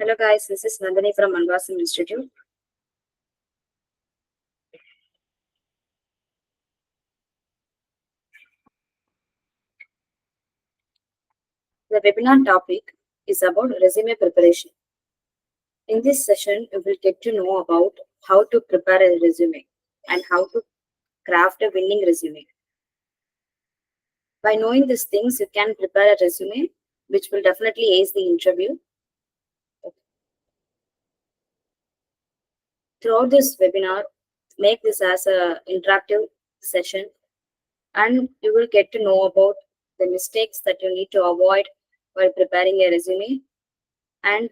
Hello guys, this is Nandini from Manvasim Institute. The webinar topic is about resume preparation. In this session, you will get to know about how to prepare a resume and how to craft a winning resume. By knowing these things, you can prepare a resume which will definitely ace the interview. Throughout this webinar, make this as an interactive session and you will get to know about the mistakes that you need to avoid while preparing a resume, and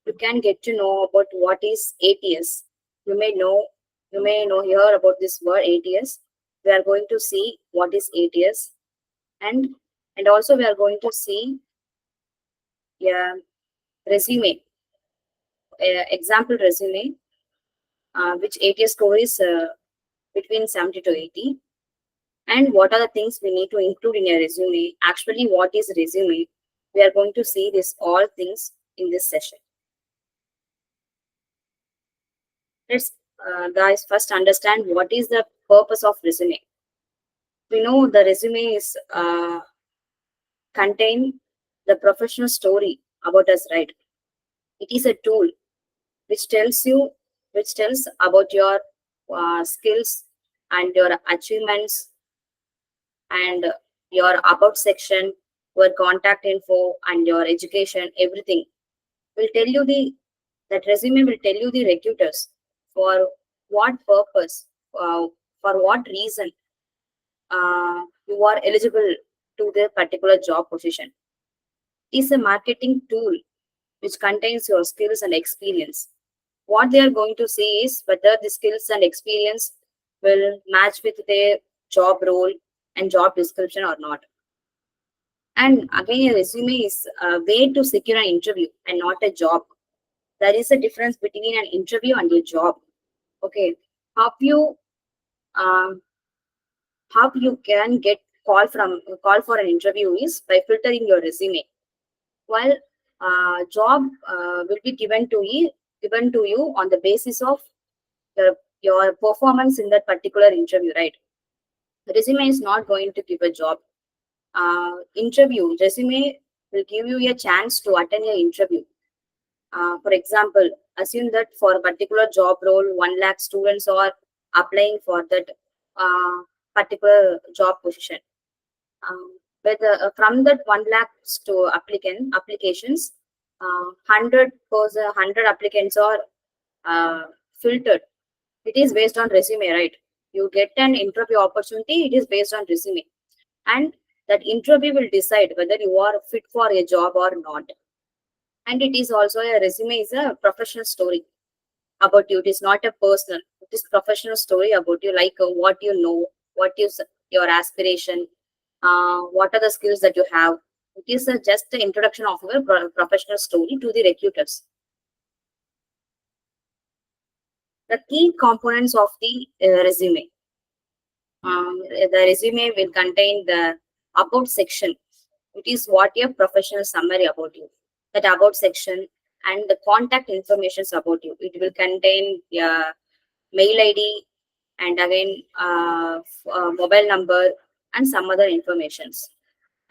you can get to know about what is ATS. You may know, hear about this word ATS. We are going to see what is ATS, and also we are going to see resume, example resume, which ATS score is between 70 to 80. And what are the things we need to include in a resume? Actually, what is resume? We are going to see this all things in this session. Let's guys first understand what is the purpose of resume. We know the resume is contain the professional story about us, right? It is a tool which tells about your skills and your achievements and your about section, your contact info and your education. Everything will tell you that resume will tell you the recruiters for what purpose, for what reason you are eligible to the particular job position. It is a marketing tool which contains your skills and experience. What they are going to see is whether the skills and experience will match with their job role and job description or not. And again, a resume is a way to secure an interview and not a job. There is a difference between an interview and a job. Okay, how you um, how you can get call for an interview is by filtering your resume, while job will be given to you on the basis of your performance in that particular interview, right? Resume is not going to give a job. Interview resume will give you a chance to attend your interview. For example, assume that for a particular job role 1 lakh students are applying for that particular job position. From that 1 lakh applications, 100 applicants are filtered. It is based on resume, right? You get an interview opportunity, it is based on resume, and that interview will decide whether you are fit for a job or not. And it is also a resume is a professional story about you. It is not a personal, it is professional story about you, like what you know, what is your aspiration, what are the skills that you have. It is just the introduction of your professional story to the recruiters. The key components of the resume. The resume will contain the about section. It is what your professional summary about you. That about section and the contact informations about you. It will contain your mail ID and again mobile number and some other informations.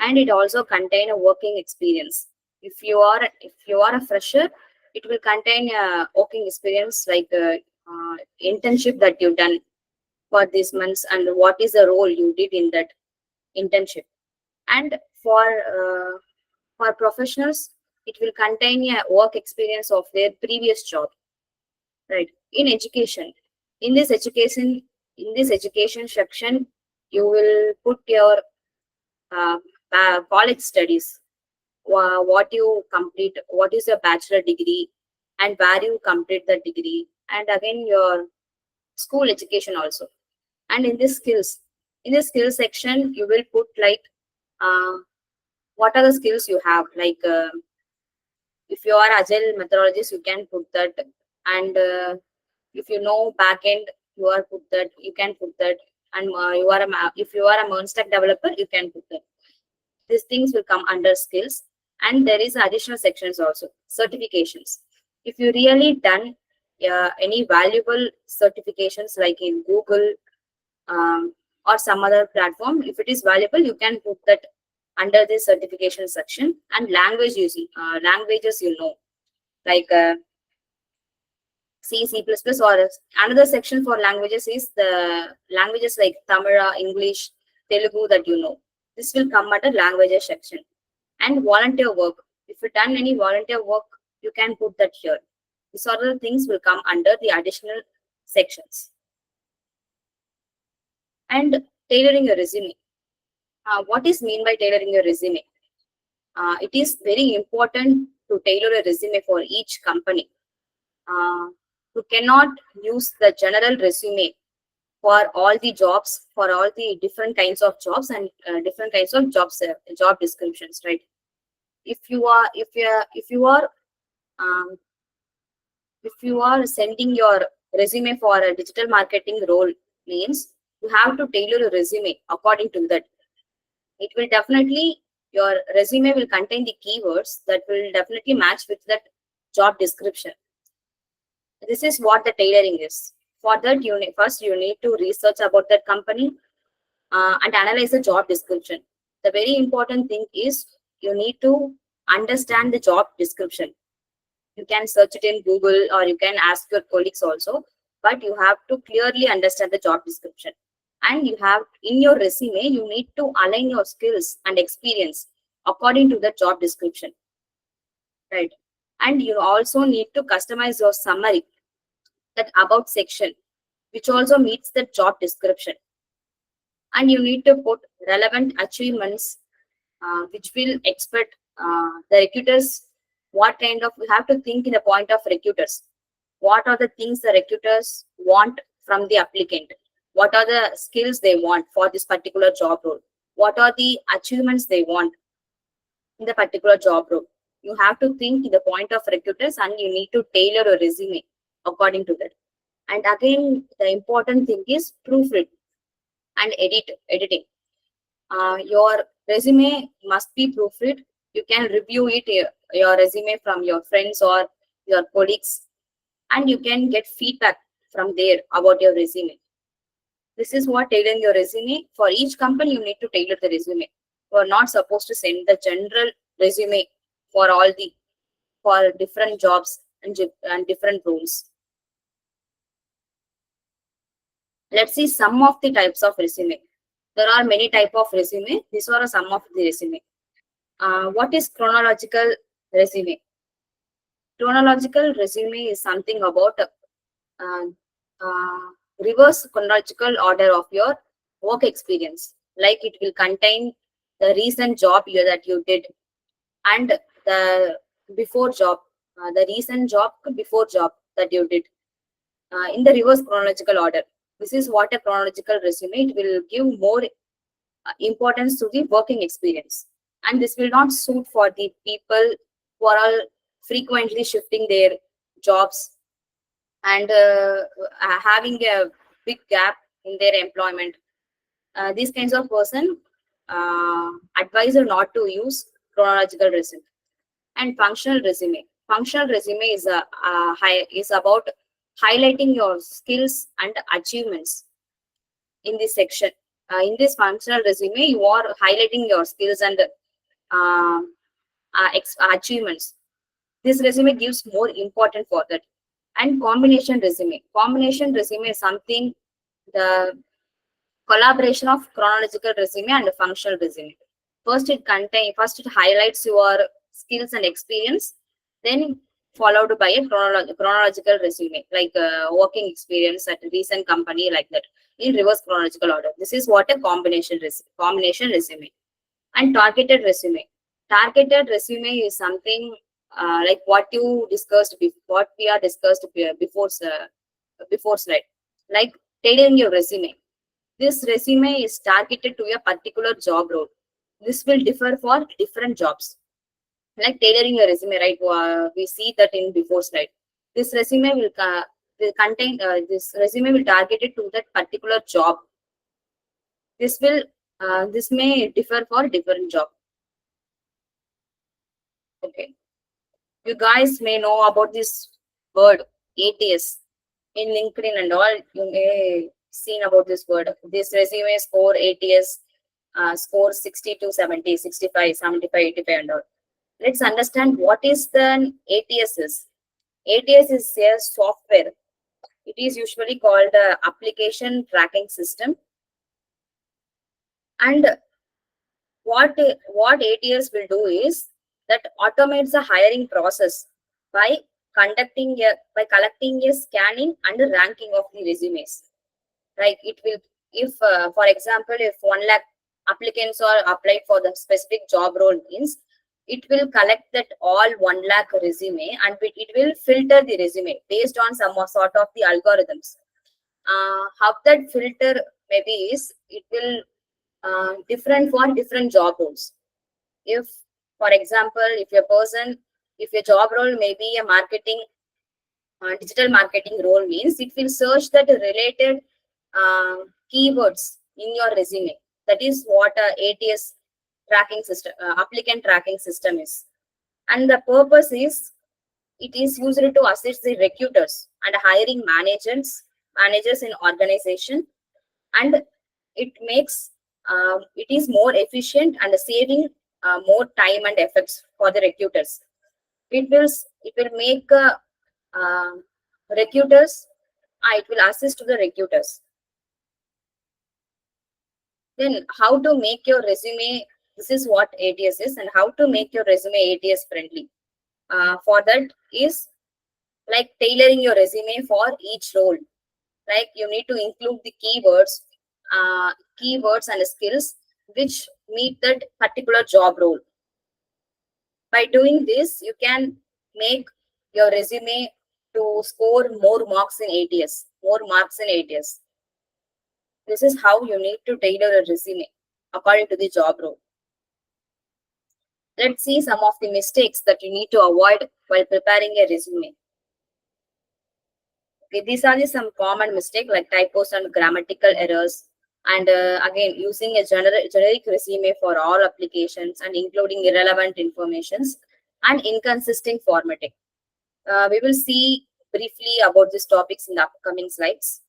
And it also contain a working experience. If you are a fresher, it will contain a working experience like internship that you've done for these months and what is the role you did in that internship. And for professionals, it will contain a work experience of their previous job, right? In education, in this education section, you will put your uh, college studies, what you complete, what is your bachelor degree and where you complete the degree, and again your school education also. And in this skills section, you will put like what are the skills you have, like if you are agile methodologist, you can put that. And if you know backend, you can put that. And if you are a stack developer, you can put that. These things will come under skills. And there is additional sections also, certifications. If you really done any valuable certifications like in Google, or some other platform, if it is valuable, you can put that under the certification section. And language using languages, like C, C++, or another section for languages is the languages like Tamil, English, Telugu that you know. This will come under languages section. And volunteer work. If you done any volunteer work, you can put that here. These sort of things will come under the additional sections. And tailoring your resume. What is mean by tailoring your resume? It is very important to tailor a resume for each company. You cannot use the general resume for all the jobs, for all the different kinds of jobs and different kinds of job descriptions, right? Um, if you are sending your resume for a digital marketing role, means you have to tailor your resume according to that. It will definitely, your resume will contain the keywords that will definitely match with that job description. This is what the tailoring is. For that, first you need to research about that company and analyze the job description. The very important thing is you need to understand the job description. You can search it in Google or you can ask your colleagues also, but you have to clearly understand the job description. And you have, in your resume, you need to align your skills and experience according to the job description, right? And you also need to customize your summary, that about section, which also meets the job description. And you need to put relevant achievements, which will expect the recruiters. What kind of, you have to think in the point of recruiters. What are the things the recruiters want from the applicant? What are the skills they want for this particular job role? What are the achievements they want in the particular job role? You have to think in the point of recruiters and you need to tailor a resume according to that. And again, the important thing is proofread and editing. Your resume must be proofread. You can review it, your resume, from your friends or your colleagues, and you can get feedback from there about your resume. This is what tailoring your resume. For each company, you need to tailor the resume. You are not supposed to send the general resume for all the, for different jobs and different roles. Let's see some of the types of resume. There are many type of resume. These are some of the resume. What is chronological resume? Chronological resume is something about uh, reverse chronological order of your work experience. Like it will contain the recent job year that you did and the before job, the recent job before job that you did, in the reverse chronological order. This is what a chronological resume. It will give more importance to the working experience, and this will not suit for the people who are all frequently shifting their jobs and having a big gap in their employment. These kinds of person, advisor not to use chronological resume. And functional resume. Functional resume is is about highlighting your skills and achievements in this section. In this functional resume, you are highlighting your skills and achievements. This resume gives more important for that. And combination resume. Combination resume is something, the collaboration of chronological resume and functional resume. First it highlights your skills and experience, then followed by a chronological resume, like working experience at a recent company, like that, in reverse chronological order. This is what a combination resume. And targeted resume. Targeted resume is something like what you discussed what we are discussed before slide, like tailoring your resume. This resume is targeted to a particular job role. This will differ for different jobs. Like tailoring your resume, right? We see that in before slide. This resume will contain, this resume will target it to that particular job. This may differ for different job. Okay. You guys may know about this word ATS in LinkedIn and all. You may seen about this word. This resume score ATS score 60 to 70, 65, 75, 85 and all. Let's understand what is the ATS is. ATS is a software. It is usually called application tracking system. And what ATS will do is that automates the hiring process by collecting a scanning and ranking of the resumes. Like it will, if for example, if 1 lakh applicants are applied for the specific job role means, it will collect that all 1 lakh resume and it will filter the resume based on some sort of the algorithms. How that filter maybe is, it will different for different job roles. If, for example, if your job role may be a digital marketing role means, it will search that related keywords in your resume. That is what ATS tracking system, applicant tracking system is. And the purpose is, it is used to assist the recruiters and hiring managers in organization, and it makes it is more efficient and saving more time and efforts for the recruiters. It will make uh, recruiters, it will assist to the recruiters. Then how to make your resume, this is what ATS is, and how to make your resume ATS friendly. For that is like tailoring your resume for each role. Like you need to include the keywords and skills which meet that particular job role. By doing this, you can make your resume to score more marks in ATS. This is how you need to tailor a resume according to the job role. Let's see some of the mistakes that you need to avoid while preparing a resume. Okay, these are some common mistakes like typos and grammatical errors. And again, using a generic resume for all applications and including irrelevant informations and inconsistent formatting. We will see briefly about these topics in the upcoming slides.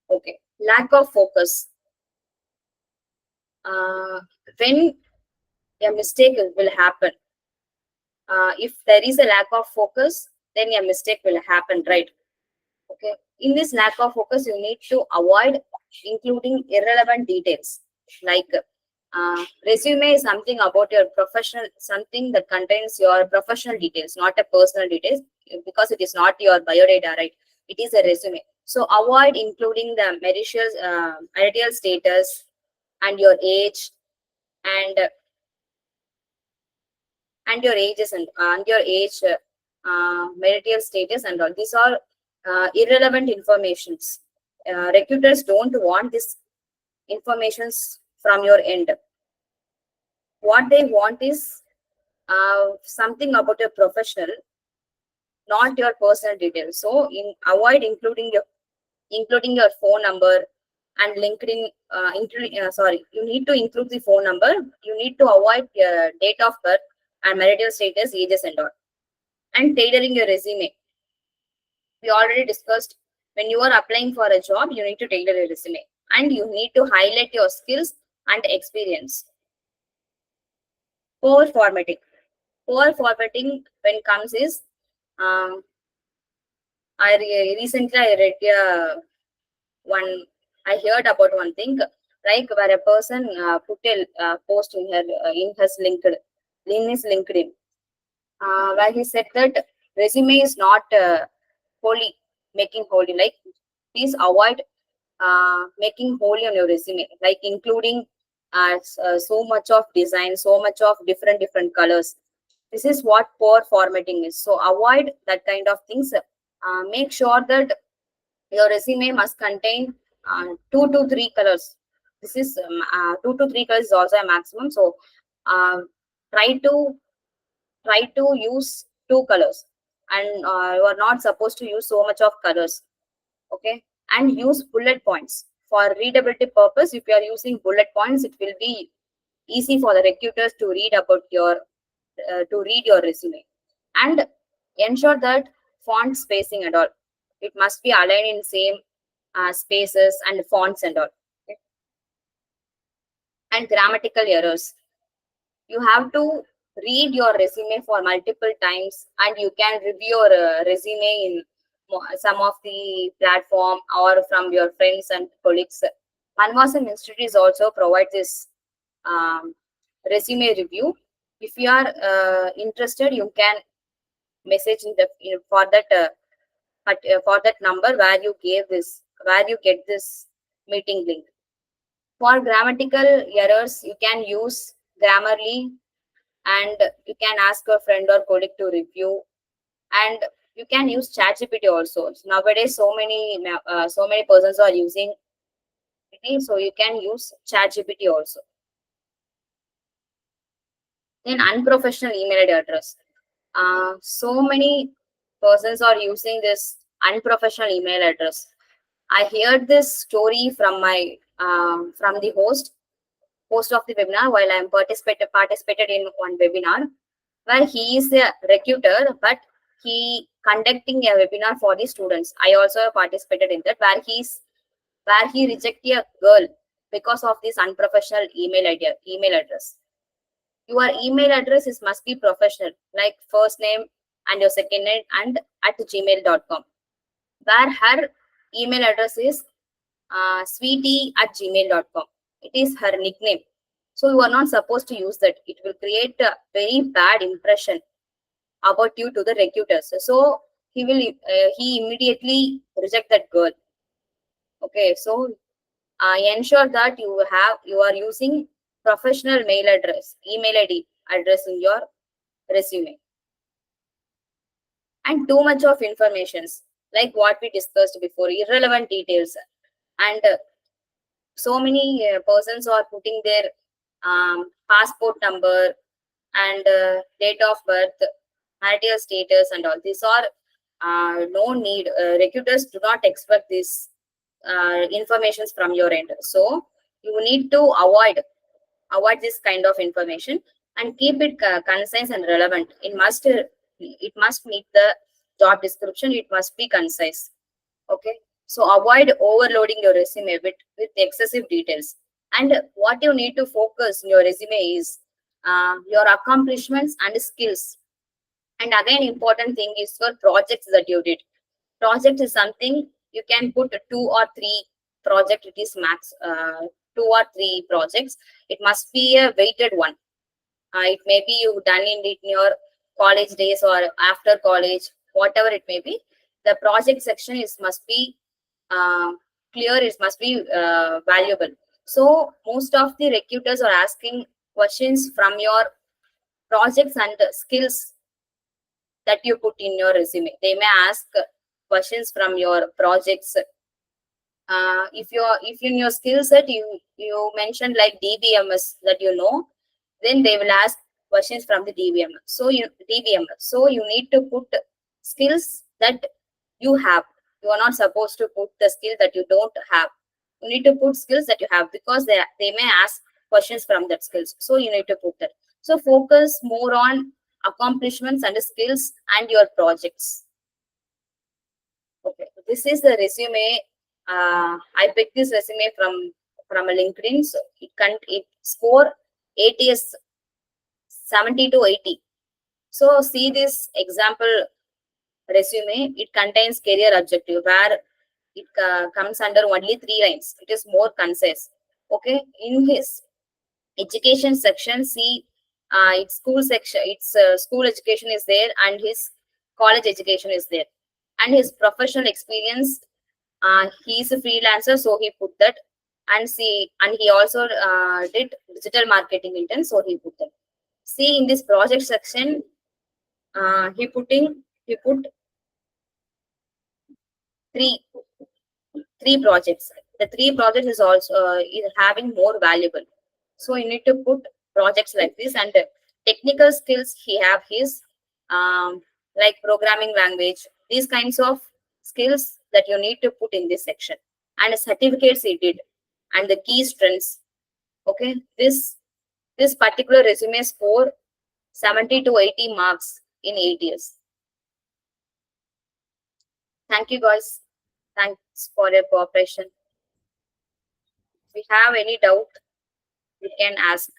Okay, lack of focus. Uh, when a mistake will happen, if there is a lack of focus, then a mistake will happen, right? Okay, in this lack of focus, you need to avoid including irrelevant details. Like resume is something about your professional, something that contains your professional details, not a personal details, because it is not your biodata, right? It is a resume. So avoid including the marital status and your age, and your ages and your age, marital status and all. These are irrelevant informations. Recruiters don't want this informations from your end. What they want is something about your professional, not your personal details. So avoid including your phone number and LinkedIn. Sorry, you need to include the phone number. You need to avoid date of birth and marital status, ages and all. And tailoring your resume. We already discussed, when you are applying for a job, you need to tailor your resume and you need to highlight your skills and experience. Poor formatting. Poor formatting when comes is, um, recently I read one, I heard about one thing, like where a person put a post in his LinkedIn, where he said that resume is not holy, making holy. Like please avoid making holy on your resume, like including so much of design, so much of different colors. This is what poor formatting is. So avoid that kind of things. Make sure that your resume must contain 2 to 3 colors. This is 2 to 3 colors is also a maximum. So uh, try to use 2 colors, and you are not supposed to use so much of colors. Okay, and use bullet points for readability purpose. If you are using bullet points, it will be easy for the recruiters to read about your to read your resume. And ensure that font spacing and all, it must be aligned in same spaces and fonts and all. Okay? And grammatical errors, you have to read your resume for multiple times, and you can review your resume in some of the platform or from your friends and colleagues. Manvasam Institute is also provide this um, resume review. If you are interested, you can message for that for that number where you gave this, where you get this meeting link. For grammatical errors, you can use Grammarly, and you can ask a friend or colleague to review, and you can use ChatGPT also. So nowadays, so many persons are using it, so you can use ChatGPT also. Then unprofessional email ID address. So many persons are using this unprofessional email address. I heard this story from my from the host of the webinar while I am participated in one webinar where he is a recruiter, but he conducting a webinar for the students. I also participated in that where he rejected a girl because of this unprofessional email address. Your email address is must be professional, like first name and your second name and at gmail.com. Where her email address is sweetie at gmail.com. It is her nickname. So you are not supposed to use that. It will create a very bad impression about you to the recruiters. So he immediately reject that girl. Okay, so ensure that you are using professional email ID address in your resume. And too much of informations, like what we discussed before, irrelevant details, and so many persons are putting their passport number and date of birth, marital status, and all. These are no need. Recruiters do not expect this informations from your end. So you need to avoid this kind of information and keep it concise and relevant. It must meet the job description. It must be concise. Okay, so avoid overloading your resume with excessive details. And what you need to focus in your resume is your accomplishments and skills. And again, important thing is your projects that you did. Project is something you can put two or three project. It is max two or three projects. It must be a weighted one. It may be you done in your college days or after college, whatever it may be. The project section is must be uh, clear. It must be valuable. So most of the recruiters are asking questions from your projects and skills that you put in your resume. They may ask questions from your projects. If in your skill set you mentioned like DBMS that you know, then they will ask questions from the DBMS. So you need to put skills that you have. You are not supposed to put the skill that you don't have. You need to put skills that you have, because they may ask questions from that skills. So you need to put that. So focus more on accomplishments and skills and your projects. Okay, this is the resume. I picked this resume from a LinkedIn. So it score 80 is 70 to 80. So see this example resume. It contains career objective where it comes under only 3 lines. It is more concise. Okay, in his education section, see its school section, its school education is there, and his college education is there, and his professional experience. He is a freelancer, so he put that. And he also did digital marketing intern, so he put that. See in this project section, he put three three projects. The three projects is also is having more valuable. So you need to put projects like this. And technical skills he have his like programming language, these kinds of skills that you need to put in this section. And certificates he did, and the key strengths. Okay, this particular resume score 70 to 80 marks in 8 years. Thank you, guys. Thanks for your cooperation. If you have any doubt, you can ask.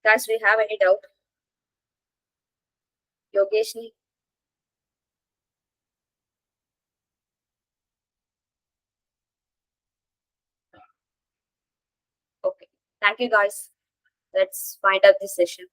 Guys, we have any doubt? Yogeshni? Okay. Thank you, guys. Let's wind up this session.